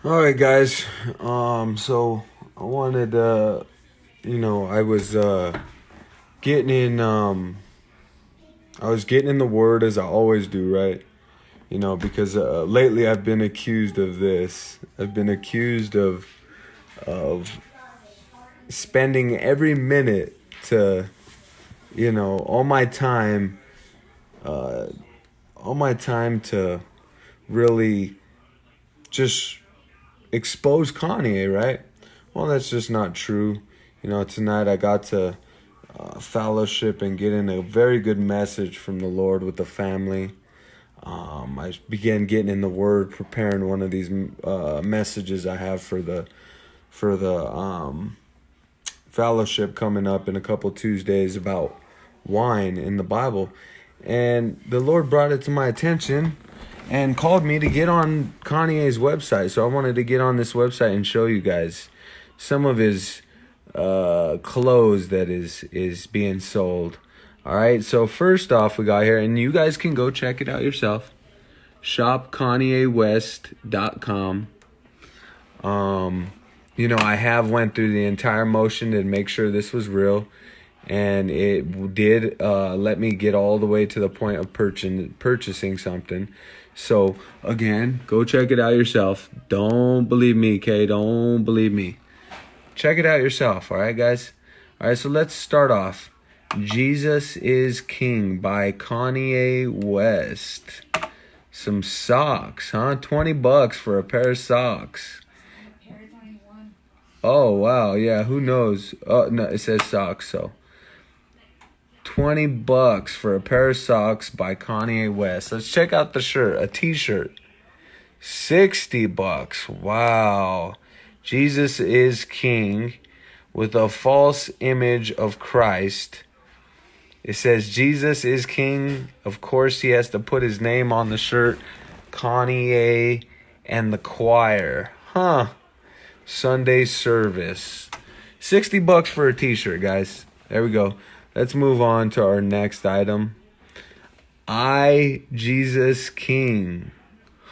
All right, guys. So I wanted, I was getting in, I was getting in the Word as I always do, right? Because lately I've been accused of this. I've been accused of spending every minute to, all my time, uh, to really just expose Kanye, right? Well, that's just not true. Tonight I got to fellowship and get in a very good message from the Lord with the family. I began getting in the Word, preparing one of these messages I have for the fellowship coming up in a couple Tuesdays about wine in the Bible, and the Lord brought it to my attention and called me to get on Kanye's website. So I wanted to get on this website and show you guys some of his clothes that is being sold. All right, so first off, we got here, and you guys can go check it out yourself. ShopKanyeWest.com. I have went through the entire motion to make sure this was real, and it did let me get all the way to the point of purchasing something. So again, go check it out yourself. Don't believe me, okay? Don't believe me. Check it out yourself, all right, guys? All right, so let's start off. Jesus is King by Kanye West. Some socks, huh? $20 for a pair of socks. Oh, wow, yeah, who knows? Oh, no, it says socks, so. $20 for a pair of socks by Kanye West. Let's check out the shirt, a t-shirt. $60. Wow. Jesus is King with a false image of Christ. It says Jesus is King. Of course, he has to put his name on the shirt. Kanye and the choir. Huh. Sunday service. $60 for a t-shirt, guys. There we go. Let's move on to our next item. Jesus King.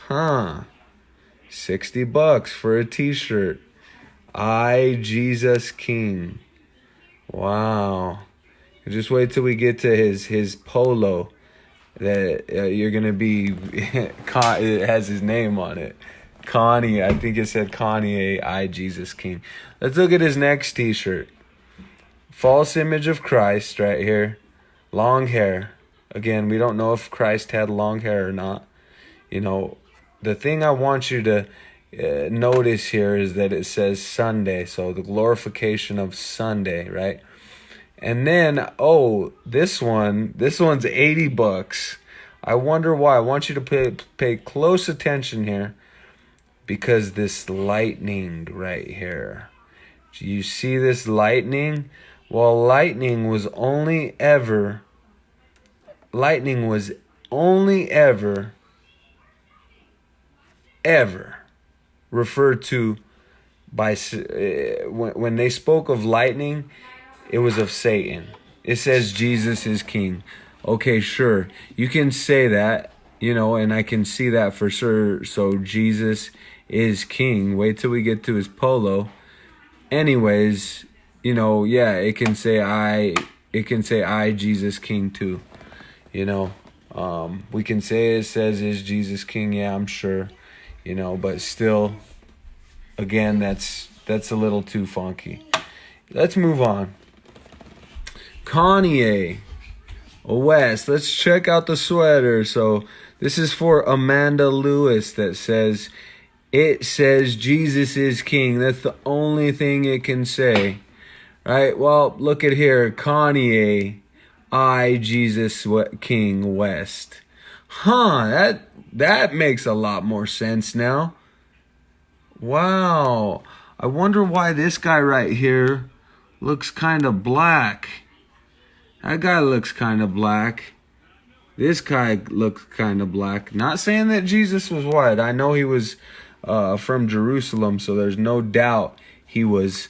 Huh. $60 for a t-shirt. Jesus King. Wow. Just wait till we get to his polo that you're going to be, it has his name on it. Kanye, I think it said Kanye, Jesus King. Let's look at his next t-shirt. False image of Christ right here. Long hair. Again, we don't know if Christ had long hair or not. The thing I want you to notice here is that it says Sunday. So the glorification of Sunday, right? And then, this one's $80. I wonder why. I want you to pay close attention here, because this lightning right here. Do you see this lightning? Well, lightning was only ever referred to by, when they spoke of lightning, it was of Satan. It says Jesus is King. Okay, sure. You can say that, and I can see that for sure. So Jesus is King. Wait till we get to his polo. Anyways, it can say I Jesus King too. We can say it says is Jesus King, yeah, I'm sure. But still, again, that's a little too funky. Let's move on. Kanye West. Let's check out the sweater. So this is for Amanda Lewis it says Jesus is King. That's the only thing it can say. Right? Well, look at here. Kanye, Jesus King West. Huh, that makes a lot more sense now. Wow. I wonder why this guy right here looks kind of black. That guy looks kind of black. This guy looks kind of black. Not saying that Jesus was white. I know he was from Jerusalem, so there's no doubt he was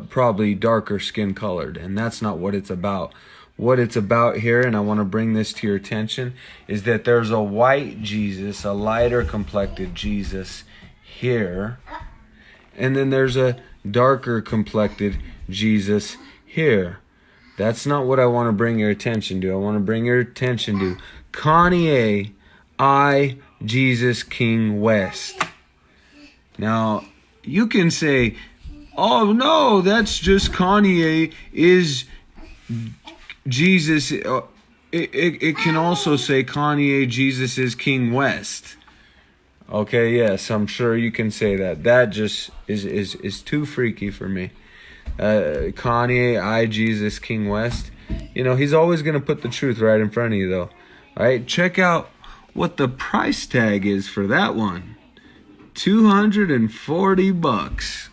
probably darker skin colored, and that's not what it's about. what it's about here, and I want to bring this to your attention, is that there's a white Jesus, a lighter complected Jesus here, and then there's a darker complected Jesus here. That's not what I want to bring your attention to. I want to bring your attention to Kanye, I, Jesus King West. Now, you can say, oh no, that's just Kanye is Jesus. It can also say Kanye, Jesus is King West. Okay, yes, I'm sure you can say that. That just is too freaky for me. Kanye, I, Jesus, King West. You know, he's always going to put the truth right in front of you, though. All right, check out what the price tag is for that one. $240.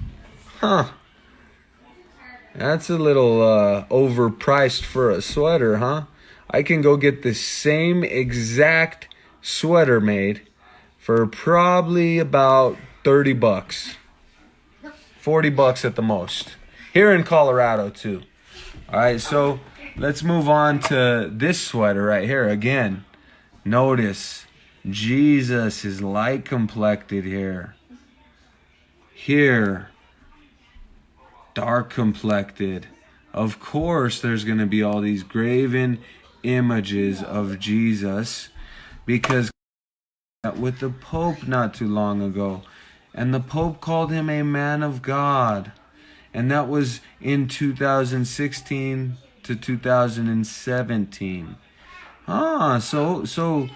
Huh. That's a little overpriced for a sweater, huh? I can go get the same exact sweater made for probably about $30. $40 at the most. Here in Colorado, too. All right, so let's move on to this sweater right here. Again, notice Jesus is light complected here. Here, dark complected. Of course, there's going to be all these graven images of Jesus, because with the Pope not too long ago, and the Pope called him a man of God. And that was in 2016 to 2017. So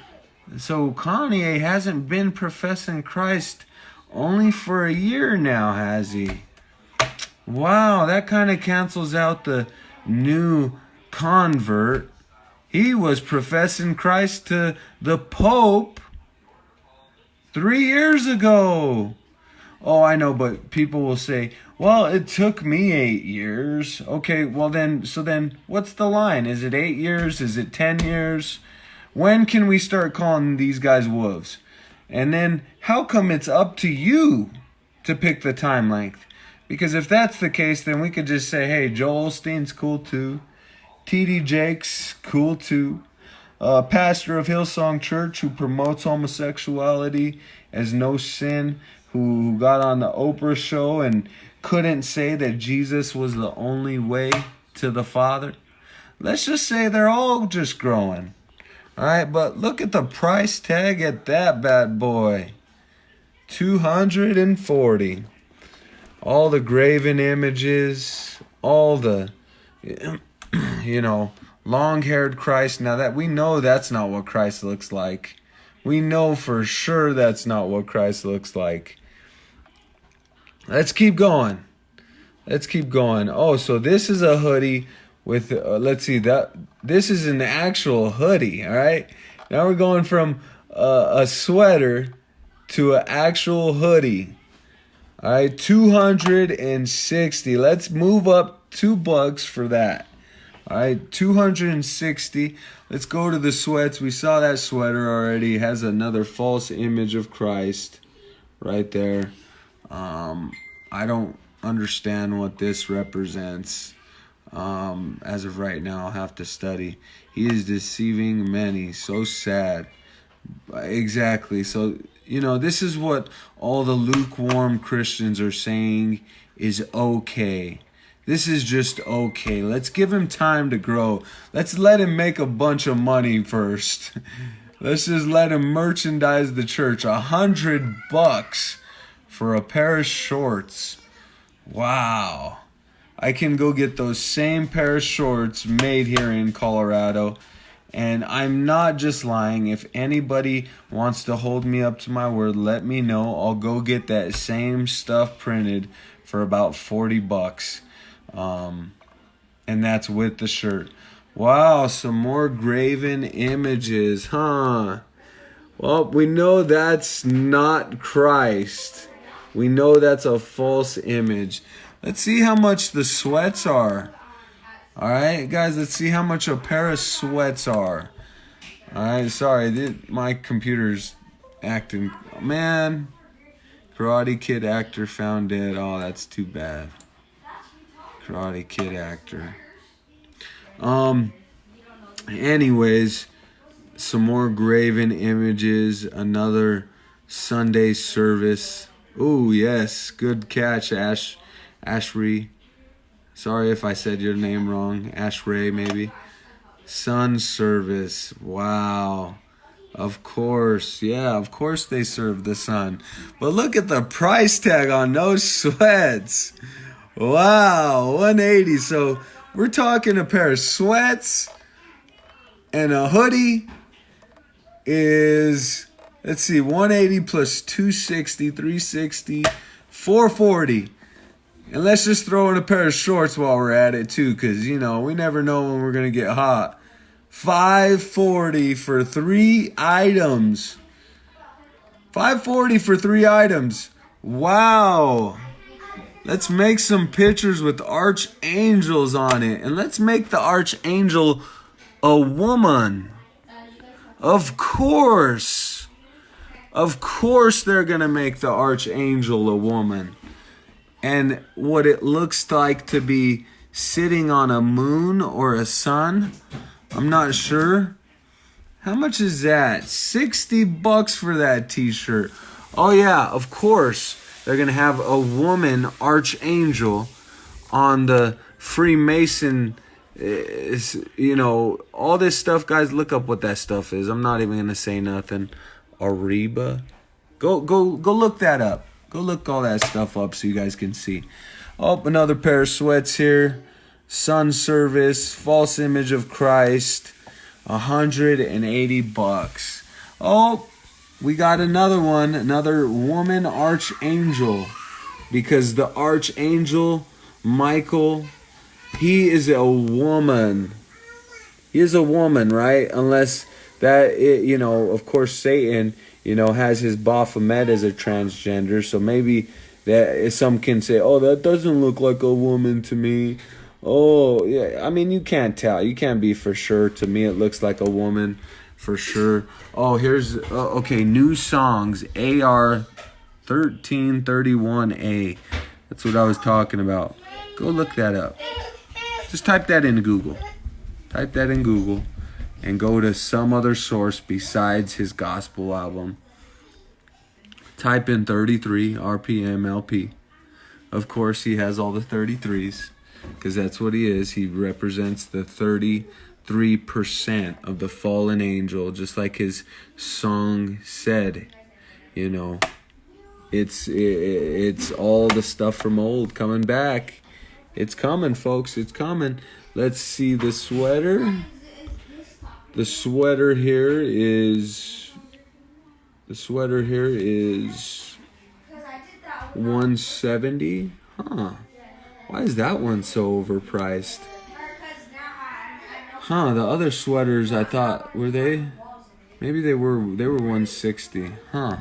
Kanye hasn't been professing Christ only for a year now, has he? Wow, that kind of cancels out the new convert. He was professing Christ to the Pope 3 years ago. Oh, I know, but people will say, well, it took me 8 years. Okay, well then, what's the line? Is it 8 years? Is it 10 years? When can we start calling these guys wolves? And then, how come it's up to you to pick the time length? Because if that's the case, then we could just say, hey, Joel Osteen's cool too. T.D. Jakes, cool too. Pastor of Hillsong Church who promotes homosexuality as no sin, who got on the Oprah show and couldn't say that Jesus was the only way to the Father. Let's just say they're all just growing. All right, but look at the price tag at that bad boy. $240. All the graven images, all the, long-haired Christ. Now that we know that's not what Christ looks like. We know for sure that's not what Christ looks like. Let's keep going. Oh, so this is a hoodie with, let's see, this is an actual hoodie, all right? Now we're going from a sweater to an actual hoodie. All right, $260. Let's move up $2 for that. All right, $260. Let's go to the sweats. We saw that sweater already. It has another false image of Christ right there. I don't understand what this represents. As of right now, I'll have to study. He is deceiving many. So sad. Exactly. So, this is what all the lukewarm Christians are saying is okay. This is just okay. Let's give him time to grow. Let's let him make a bunch of money first. Let's just let him merchandise the church. $100 for a pair of shorts. Wow. I can go get those same pair of shorts made here in Colorado. And I'm not just lying. If anybody wants to hold me up to my word, let me know. I'll go get that same stuff printed for about $40. And that's with the shirt. Wow, some more graven images, huh? Well, we know that's not Christ. We know that's a false image. Let's see how much the sweats are. All right, guys, let's see how much a pair of sweats are. All right, sorry, my computer's acting. Man, Karate Kid actor found dead. Oh, that's too bad. Karate Kid actor. Anyways, some more graven images, another Sunday service. Oh, yes. Good catch, Ashray. Sorry if I said your name wrong. Ashray, maybe. Sun service. Wow. Of course. Yeah, of course they serve the sun. But look at the price tag on those sweats. Wow, 180. So we're talking a pair of sweats and a hoodie is, let's see, 180 plus 260, 360, 440. And let's just throw in a pair of shorts while we're at it too, because, you know, we never know when we're going to get hot. 540 for 3 items. 540 for 3 items. Wow. Let's make some pictures with archangels on it. And let's make the archangel a woman. Of course. Of course they're going to make the archangel a woman. And what it looks like to be sitting on a moon or a sun, I'm not sure. How much is that? $60 for that t-shirt. Oh yeah, of course. They're going to have a woman archangel on the Freemason, you know, all this stuff, guys. Look up what that stuff is. I'm not even going to say nothing. Ariba. Go look that up. Go look all that stuff up so you guys can see. Oh, another pair of sweats here. Sun service, false image of Christ, $180. Oh, we got another one, another woman archangel, because the archangel Michael, he is a woman. He is a woman, right? Unless that, you know, of course, Satan, you know, has his Baphomet as a transgender. So maybe that some can say, oh, that doesn't look like a woman to me. Oh, yeah. I mean, you can't tell. You can't be for sure. To me, it looks like a woman for sure. Oh, here's, okay, new songs. AR 1331A. That's what I was talking about. Go look that up. Just type that into Google. Type that in Google and go to some other source besides his gospel album. Type in 33 RPM LP. Of course, he has all the 33s. Because that's what he is. He represents the 33% of the fallen angel, just like his song said. You know, it's all the stuff from old coming back. It's coming, folks. It's coming. Let's see the sweater. The sweater here is 170. Huh. Why is that one so overpriced? Huh, the other sweaters I thought, were they? Maybe they were 160. Huh.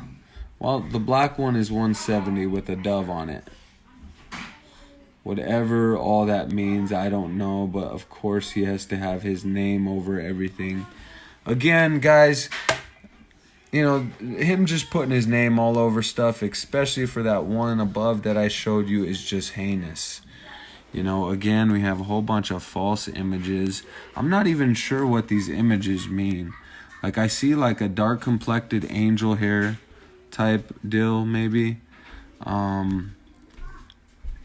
Well, the black one is 170 with a dove on it. Whatever all that means, I don't know, but of course he has to have his name over everything. Again, guys, you know, him just putting his name all over stuff, especially for that one above that I showed you, is just heinous. You know, again, we have a whole bunch of false images. I'm not even sure what these images mean. Like, I see like a dark complected angel hair type deal, maybe.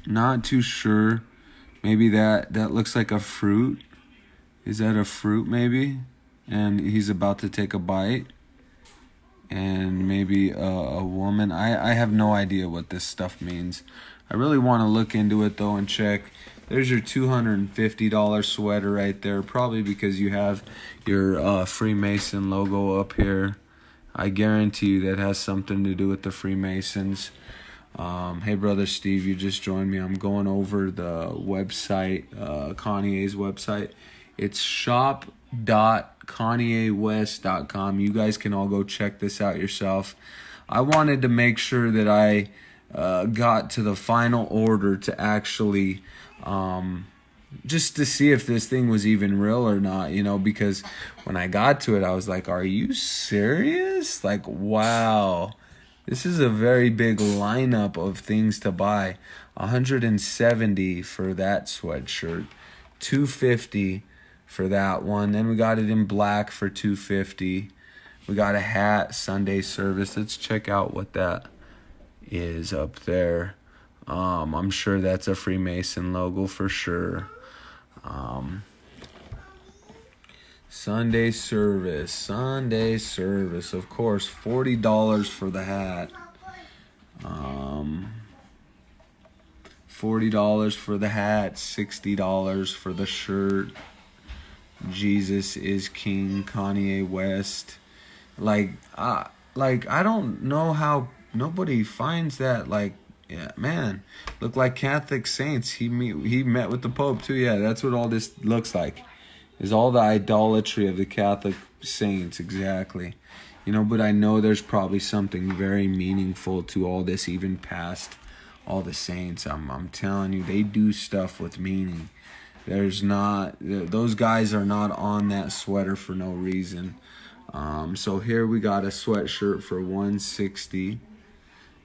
Not too sure. Maybe that looks like a fruit. Is that a fruit, maybe? And he's about to take a bite. And maybe a woman. I have no idea what this stuff means. I really want to look into it, though, and check. There's your $250 sweater right there, probably because you have your Freemason logo up here. I guarantee you that has something to do with the Freemasons. Hey, Brother Steve, you just joined me. I'm going over the website, Kanye's website. It's shop.kanyewest.com. You guys can all go check this out yourself. I wanted to make sure that I got to the final order to actually just to see if this thing was even real or not, you know, because when I got to it, I was like, are you serious? Like, wow, this is a very big lineup of things to buy. $170 for that sweatshirt, $250 for that one. Then we got it in black for $250. We got a hat, Sunday service. Let's check out what that is up there. I'm sure that's a Freemason logo for sure. Sunday service, of course, $40 for the hat. $40 for the hat, $60 for the shirt. Jesus is King, Kanye West. Like I don't know how nobody finds that. Like, yeah, man, look like Catholic saints. He met with the Pope too. Yeah, that's what all this looks like. Is all the idolatry of the Catholic saints, exactly. But I know there's probably something very meaningful to all this, even past all the saints. I'm telling you, they do stuff with meaning. Those guys are not on that sweater for no reason. So here we got a sweatshirt for $160.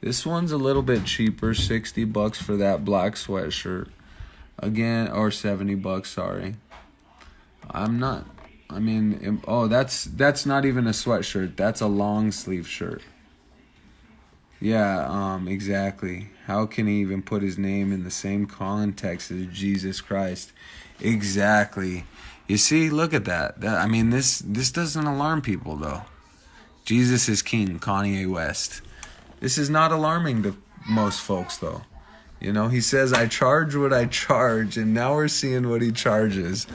This one's a little bit cheaper, $60 for that black sweatshirt. Again, or $70, sorry. That's not even a sweatshirt. That's a long sleeve shirt. Yeah, exactly. How can he even put his name in the same context as Jesus Christ? Exactly. You see, look at that. This doesn't alarm people though. Jesus is King, Kanye West. This is not alarming to most folks though. He says, I charge what I charge, and now we're seeing what he charges.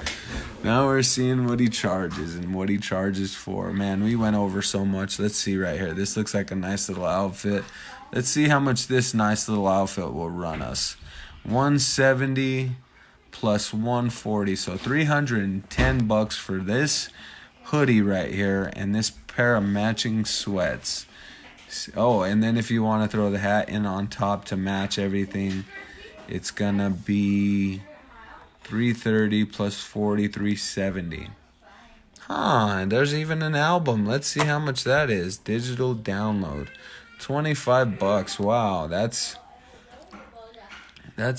Now we're seeing what he charges and what he charges for. Man, we went over so much. Let's see right here. This looks like a nice little outfit. Let's see how much this nice little outfit will run us. $170 plus $140, so $310 for this hoodie right here and this pair of matching sweats. Oh, and then if you want to throw the hat in on top to match everything, it's gonna be $330 plus $40, $370. And there's even an album. Let's see how much that is. Digital download, $25. Wow, that's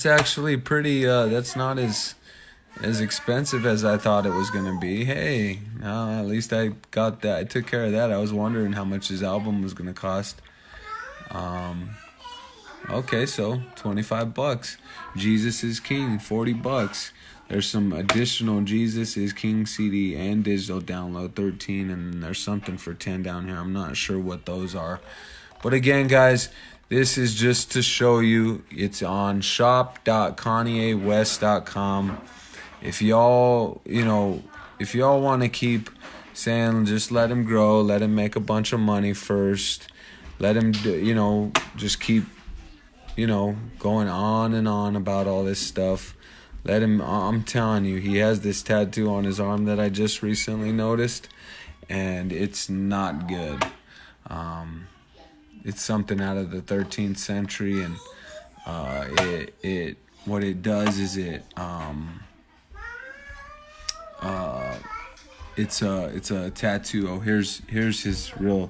actually pretty. That's not as expensive as I thought it was gonna be. Hey, at least I got that. I took care of that. I was wondering how much his album was gonna cost. Okay, so $25. Jesus is King, $40. There's some additional Jesus is King CD and digital download, $13, and there's something for $10 down here. I'm not sure what those are, but again, guys, this is just to show you. It's on shop.kanyewest.com. If y'all want to keep saying just let him grow, let him make a bunch of money first, let him just keep going on and on about all this stuff. Let him. I'm telling you, he has this tattoo on his arm that I just recently noticed, and it's not good. It's something out of the 13th century, and what it does is it's a tattoo. Oh, here's his real.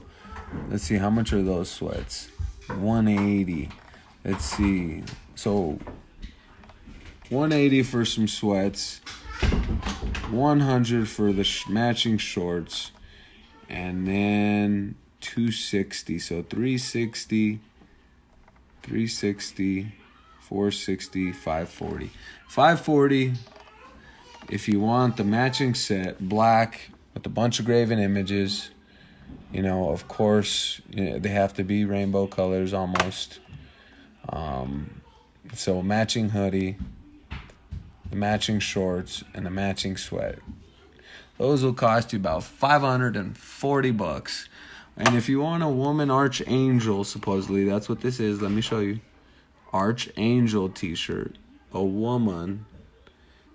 Let's see, how much are those sweats? $180. Let's see. So $180 for some sweats, $100 for the matching shorts, and then $260. So $360, $460, $540. $540 if you want the matching set, black with a bunch of graven images. Of course, they have to be rainbow colors almost. So matching hoodie, the matching shorts, and the matching sweat. Those will cost you about $540. And if you want a woman archangel, supposedly that's what this is. Let me show you. Archangel t-shirt. A woman.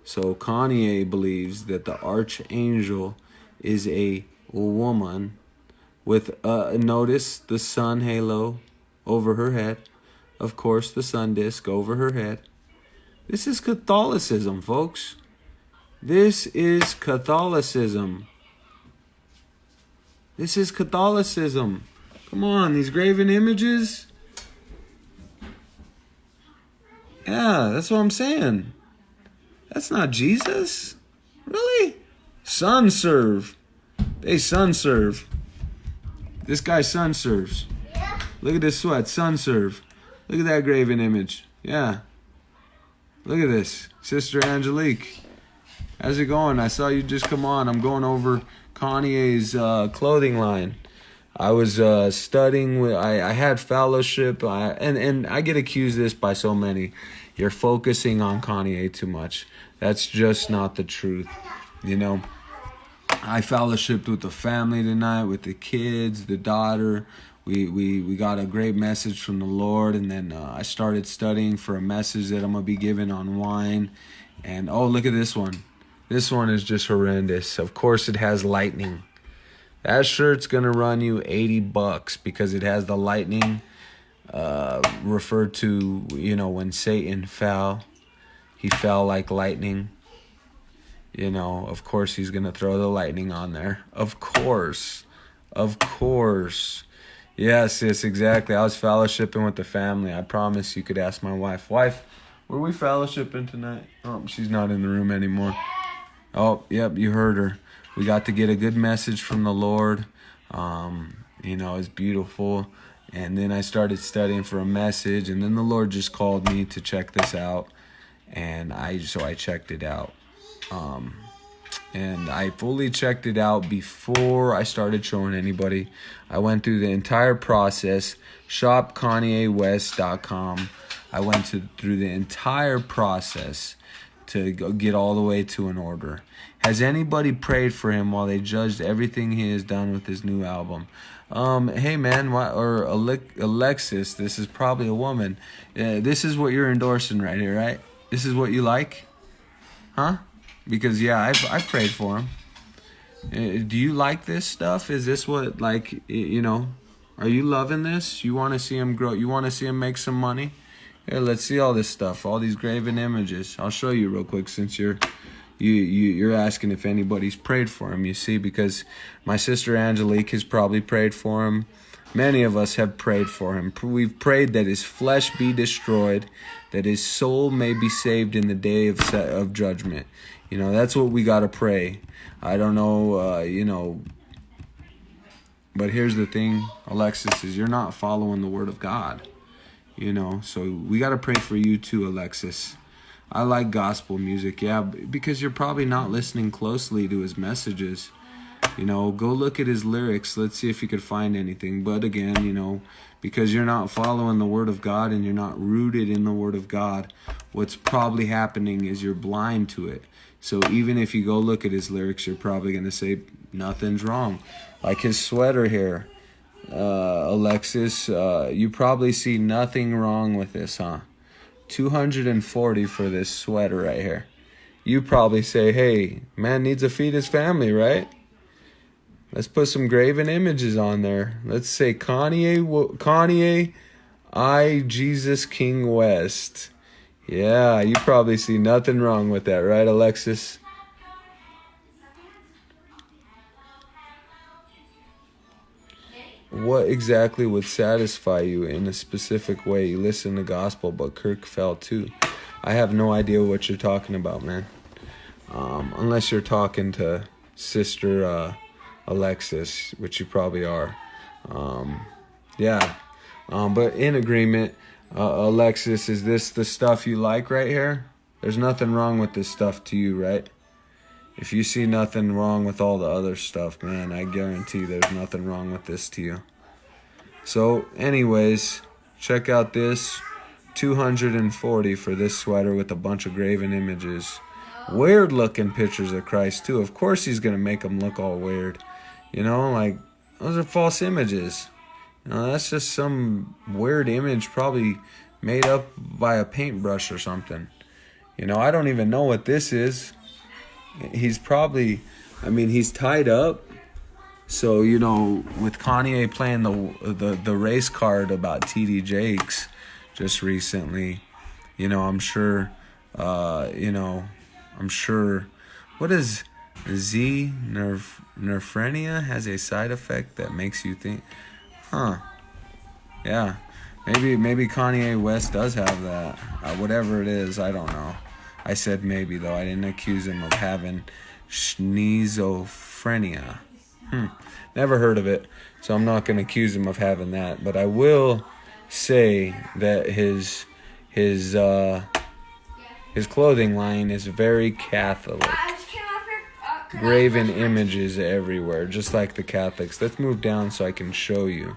So Kanye believes that the archangel is a woman with notice the sun halo over her head. Of course, the sun disk over her head. This is Catholicism, folks. This is Catholicism. This is Catholicism. Come on, these graven images. Yeah, that's what I'm saying. That's not Jesus. Really? Sun serve. They sun serve. This guy sun serves. Yeah. Look at this sweat. Sun serve. Look at that graven image. Yeah. Look at this. Sister Angelique. How's it going? I saw you just come on. I'm going over Kanye's clothing line. I was studying. I had fellowship. And I get accused this by so many. You're focusing on Kanye too much. That's just not the truth. You know, I fellowshipped with the family tonight, with the kids, the daughter. We got a great message from the Lord, and then I started studying for a message that I'm going to be giving on wine. And oh, look at this one. This one is just horrendous. Of course, it has lightning. That shirt's going to run you $80 because it has the lightning referred to, you know, when Satan fell. He fell like lightning. You know, of course, he's going to throw the lightning on there. Of course. Of course. Yes, exactly. I was fellowshipping with the family. I promise you could ask my wife. Wife, were we fellowshipping tonight? Oh, she's not in the room anymore. Oh, yep, you heard her. We got to get a good message from the Lord. You know, it's beautiful. And then I started studying for a message. And then the Lord just called me to check this out. And so I checked it out. And I fully checked it out before I started showing anybody. I went through the entire process. ShopKanyeWest.com. I went through the entire process to get all the way to an order. Has anybody prayed for him while they judged everything he has done with his new album? Hey man, or Alexis, this is probably a woman. This is what you're endorsing right here, right? This is what you like? Huh? Because, yeah, I prayed for him. Do you like this stuff? Is this what, like, you know, are you loving this? You want to see him grow? You want to see him make some money? Here, let's see all this stuff, all these graven images. I'll show you real quick since you're asking if anybody's prayed for him, you see, because my sister Angelique has probably prayed for him. Many of us have prayed for him. We've prayed that his flesh be destroyed, that his soul may be saved in the day of judgment. You know, that's what we got to pray. I don't know, you know, but here's the thing, Alexis, is you're not following the word of God, you know, so we got to pray for you too, Alexis. I like gospel music, yeah, because you're probably not listening closely to his messages. You know, go look at his lyrics. Let's see if you could find anything. But again, you know, because you're not following the word of God and you're not rooted in the word of God, what's probably happening is you're blind to it. So even if you go look at his lyrics, you're probably going to say nothing's wrong. Like his sweater here, Alexis, you probably see nothing wrong with this, huh? $240 for this sweater right here. You probably say, hey, man needs to feed his family, right? Let's put some graven images on there. Let's say Kanye, I, Jesus, King West. Yeah, you probably see nothing wrong with that, right, Alexis? What exactly would satisfy you in a specific way? You listen to gospel, but Kirk fell too. I have no idea what you're talking about, man. Unless you're talking to Sister Alexis, which you probably are. Yeah. But in agreement, Alexis, is this the stuff you like right here? There's nothing wrong with this stuff to you, right? If you see nothing wrong with all the other stuff, man, I guarantee there's nothing wrong with this to you. So, anyways, check out this. $240 for this sweater with a bunch of graven images. Weird looking pictures of Christ, too. Of course he's going to make them look all weird. You know, like, those are false images. You know, that's just some weird image probably made up by a paintbrush or something. You know, I don't even know what this is. He's probably, I mean, he's tied up. So, you know, with Kanye playing the race card about TD Jakes just recently, you know, I'm sure, what is nerfrenia has a side effect that makes you think, huh, yeah, maybe Kanye West does have that, whatever it is, I don't know. I said maybe, though. I didn't accuse him of having schizophrenia. Never heard of it, so I'm not going to accuse him of having that. But I will say that his clothing line is very Catholic. Graven images everywhere, just like the Catholics. Let's move down so I can show you.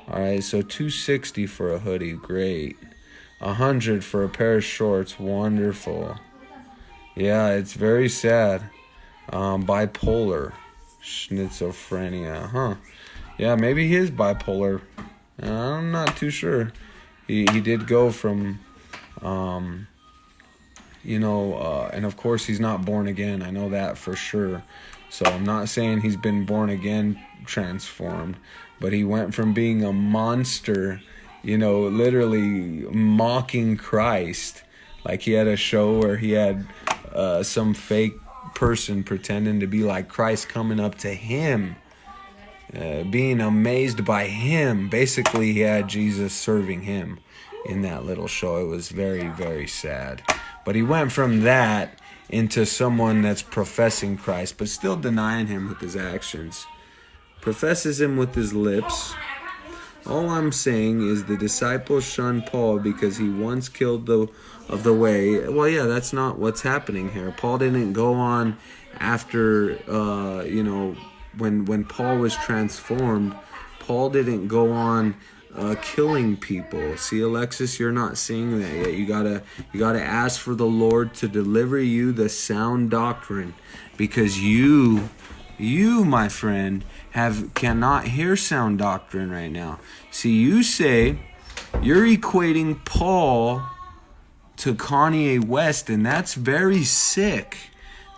All right, so $260 for a hoodie, great. $100 for a pair of shorts, wonderful. Yeah, it's very sad. Bipolar, schizophrenia, Yeah, maybe he is bipolar. I'm not too sure. He did go from, and of course he's not born again. I know that for sure. So I'm not saying he's been born again, transformed, but he went from being a monster, literally mocking Christ. Like he had a show where he had some fake person pretending to be like Christ coming up to him, being amazed by him. Basically, he had Jesus serving him in that little show. It was very, very sad. But he went from that into someone that's professing Christ, but still denying him with his actions. Professes him with his lips. All I'm saying is the disciples shunned Paul because he once killed the way. Well, yeah, that's not what's happening here. Paul didn't go on after, when Paul was transformed, Paul didn't go on killing people. See, Alexis, you're not seeing that yet. You gotta ask for the Lord to deliver you the sound doctrine, because you, my friend, cannot hear sound doctrine right now. See, you say you're equating Paul to Kanye West, and that's very sick.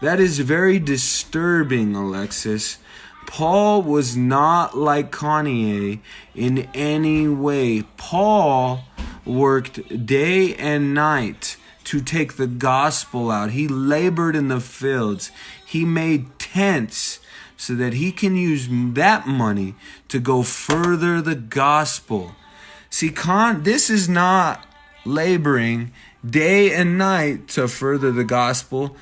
That is very disturbing, Alexis. Paul was not like Kanye in any way. Paul worked day and night to take the gospel out. He labored in the fields. He made tents so that he can use that money to go further the gospel. See, this is not laboring day and night to further the gospel.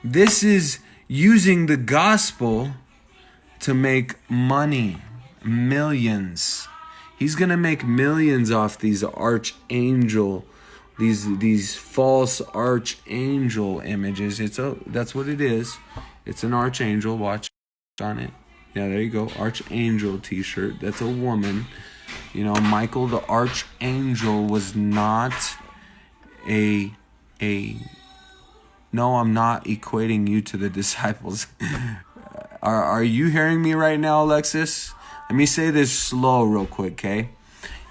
This is using the gospel to make money, millions. He's gonna make millions off these archangel, these false archangel images. That's what it is. It's an archangel. Watch on it. Yeah, there you go. Archangel t-shirt. That's a woman. Michael the archangel was not a. No, I'm not equating you to the disciples. Are you hearing me right now, Alexis? Let me say this slow real quick, okay?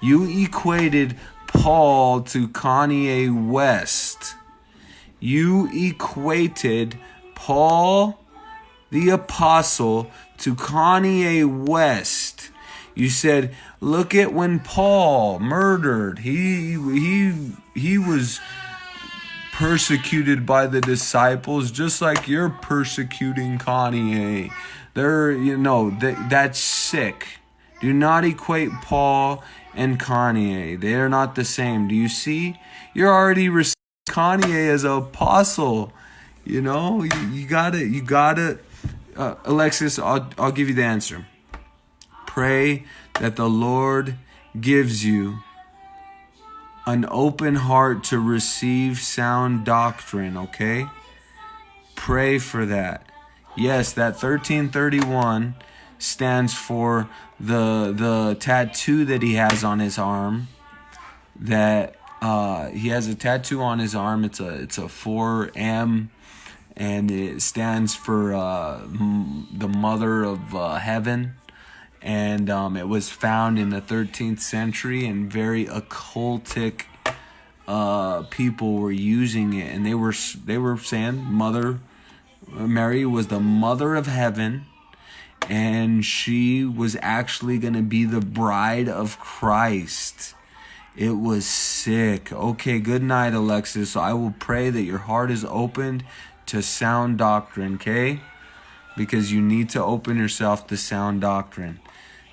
You equated Paul to Kanye West. You equated Paul the apostle to Kanye West. You said, look at when Paul murdered. He was persecuted by the disciples just like you're persecuting Kanye. That's sick. Do not equate Paul and Kanye. They are not the same. Do you see? You're already receiving Kanye as an apostle. You gotta. Alexis, I'll give you the answer. Pray that the Lord gives you an open heart to receive sound doctrine, okay? Pray for that. Yes, that 1331 stands for the tattoo that he has on his arm. That he has a tattoo on his arm. It's a 4M, and it stands for the Mother of Heaven. And it was found in the 13th century, and very occultic people were using it, and they were saying Mary was the Mother of Heaven, and she was actually going to be the bride of Christ. It was sick. Okay, good night, Alexis. I will pray that your heart is opened to sound doctrine, okay? Because you need to open yourself to sound doctrine.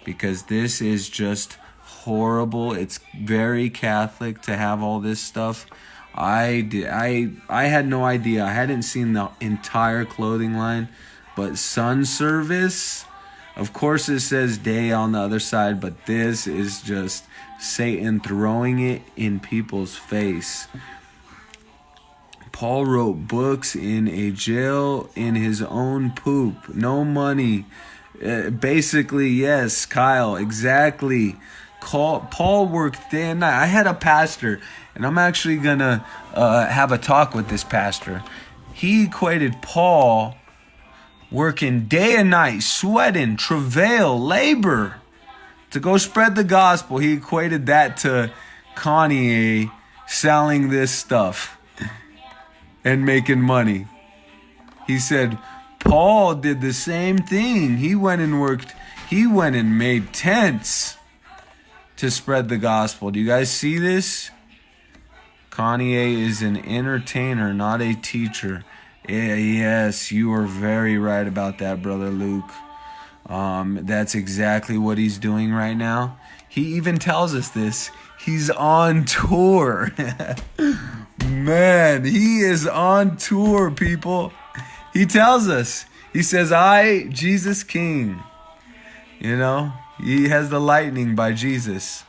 Because this is just horrible. It's very Catholic to have all this stuff. I had no idea. I hadn't seen the entire clothing line But sun service, of course it says day on the other side, but this is just Satan throwing it in people's face. Paul wrote books in a jail in his own poop. No money. Basically, yes, Kyle, exactly. Paul worked day and night. I had a pastor, and I'm actually going to have a talk with this pastor. He equated Paul working day and night, sweating, travail, labor to go spread the gospel. He equated that to Kanye selling this stuff and making money. He said Paul did the same thing. He went and made tents to spread the gospel. Do you guys see this? Kanye is an entertainer, not a teacher. Yes, you are very right about that, Brother Luke. That's exactly what he's doing right now. He even tells us this. He's on tour. Man, he is on tour, people. He tells us. He says, I, Jesus King. You know, he has the lightning by Jesus.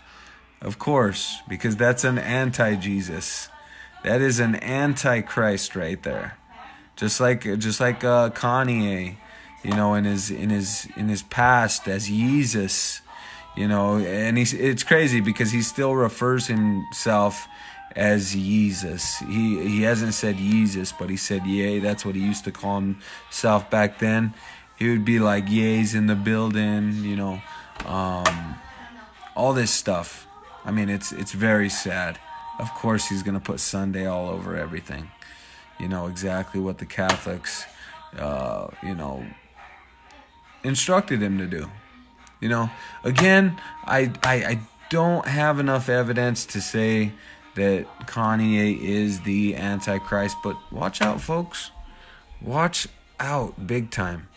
Of course, because that's an anti-Jesus. That is an antichrist right there. Just like Kanye, you know, in his past as Jesus, you know, and it's crazy because he still refers himself as Jesus. He hasn't said Jesus, but he said yay. That's what he used to call himself back then. He would be like, yay's in the building, you know, all this stuff. I mean, it's very sad. Of course, he's gonna put Sunday all over everything. You know, exactly what the Catholics, you know, instructed him to do. You know, again, I don't have enough evidence to say that Kanye is the Antichrist, but watch out, folks. Watch out big time.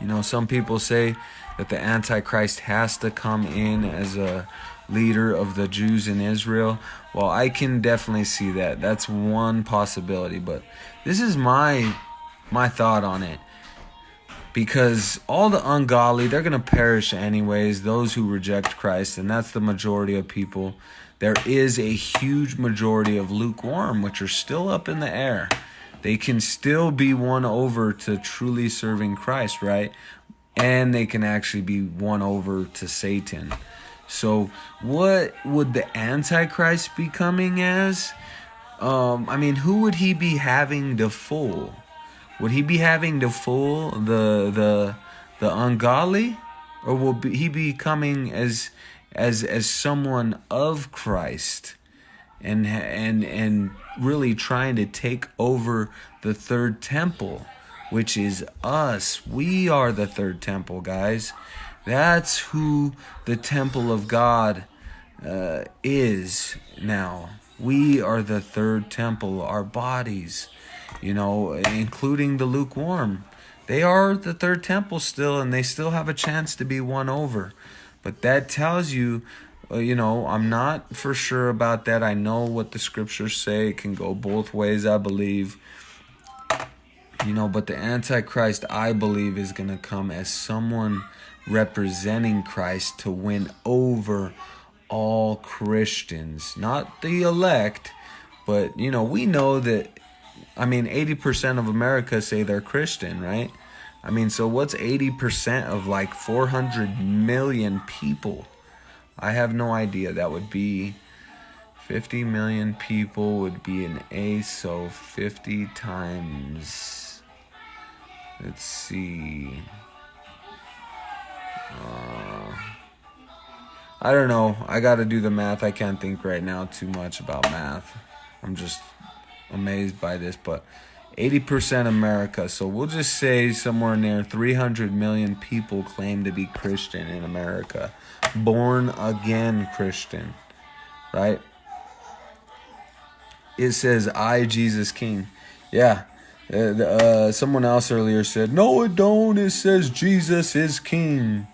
You know, some people say that the Antichrist has to come in as a leader of the Jews in Israel. Well, I can definitely see that. That's one possibility, but this is my thought on it. Because all the ungodly, they're going to perish anyways, those who reject Christ, and that's the majority of people. There is a huge majority of lukewarm, which are still up in the air. They can still be won over to truly serving Christ, right? And they can actually be won over to Satan. So what would the Antichrist be coming as? I mean, who would he be having to fool? Would he be having to fool the ungodly? Or will he be coming as someone of Christ and really trying to take over the third temple, which is us? We are the third temple, guys. That's who the temple of God is now. We are the third temple, our bodies, you know, including the lukewarm. They are the third temple still, and they still have a chance to be won over. But that tells you, you know, I'm not for sure about that. I know what the scriptures say. It can go both ways, I believe. You know, but the Antichrist, I believe, is going to come as someone representing Christ to win over all Christians. Not the elect, but, you know, we know that, I mean, 80% of America say they're Christian, right? I mean, so what's 80% of like 400 million people? I have no idea. That would be 50 million people would be an A, so 50 times, let's see, I don't know. I got to do the math. I can't think right now too much about math. I'm just amazed by this, but 80% America. So we'll just say somewhere near 300 million people claim to be Christian in America. Born again Christian, right? It says, I, Jesus King. Yeah. Someone else earlier said, no, it don't. It says Jesus is King.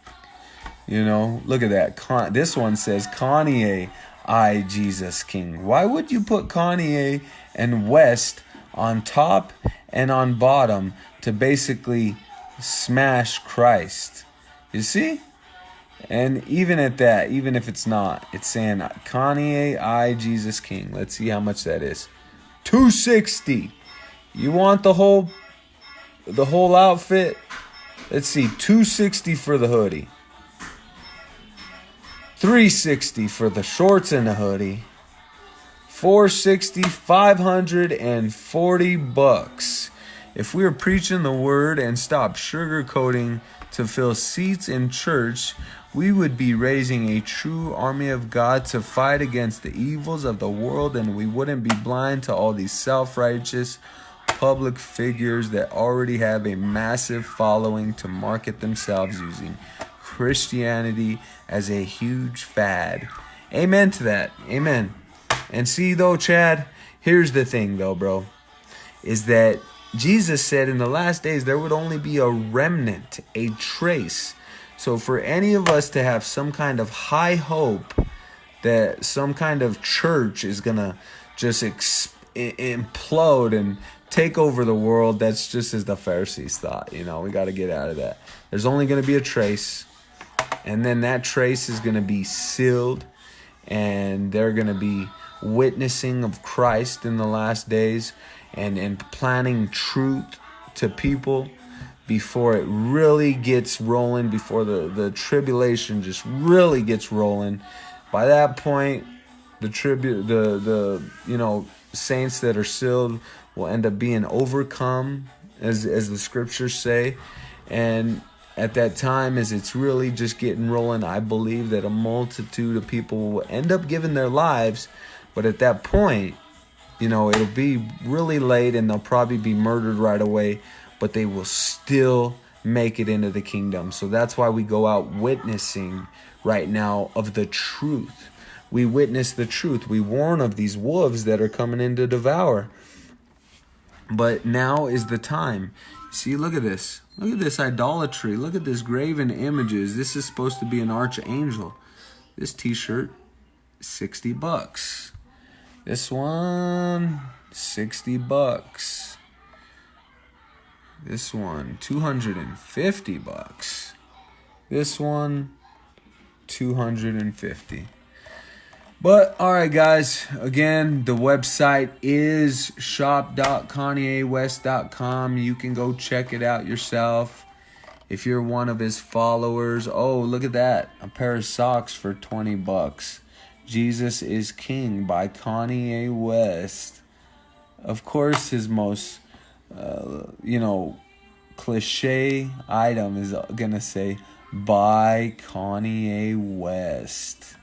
You know, look at that. This one says, Kanye, I, Jesus King. Why would you put Kanye and West on top and on bottom to basically smash Christ. You see? And even at that, even if it's not, it's saying Kanye, I, Jesus King. Let's see how much that is. $260. You want the whole outfit? Let's see, $260 for the hoodie. $360 for the shorts and the hoodie. $460, $540. If we were preaching the word and stopped sugarcoating to fill seats in church, we would be raising a true army of God to fight against the evils of the world, and we wouldn't be blind to all these self-righteous public figures that already have a massive following to market themselves using Christianity as a huge fad. Amen to that. Amen. And see though, Chad, here's the thing though, bro, is that Jesus said in the last days there would only be a remnant, a trace. So for any of us to have some kind of high hope that some kind of church is going to just implode and take over the world, that's just as the Pharisees thought. We got to get out of that. There's only going to be a trace, and then that trace is going to be sealed, and they're going to be witnessing of Christ in the last days and planning truth to people before it really gets rolling, before the tribulation just really gets rolling. By that point, the saints that are sealed will end up being overcome, as the scriptures say. And at that time, as it's really just getting rolling, I believe that a multitude of people will end up giving their lives. But at that point, it'll be really late and they'll probably be murdered right away, but they will still make it into the kingdom. So that's why we go out witnessing right now of the truth. We witness the truth. We warn of these wolves that are coming in to devour. But now is the time. See, look at this. Look at this idolatry. Look at this graven images. This is supposed to be an archangel. This t-shirt, $60. This one, $60. This one, $250. This one, $250. But, alright guys, again, the website is shop.kanyewest.com. You can go check it out yourself if you're one of his followers. Oh, look at that. A pair of socks for $20. Jesus is King by Kanye West. Of course, his most, cliche item is going to say, by Kanye West.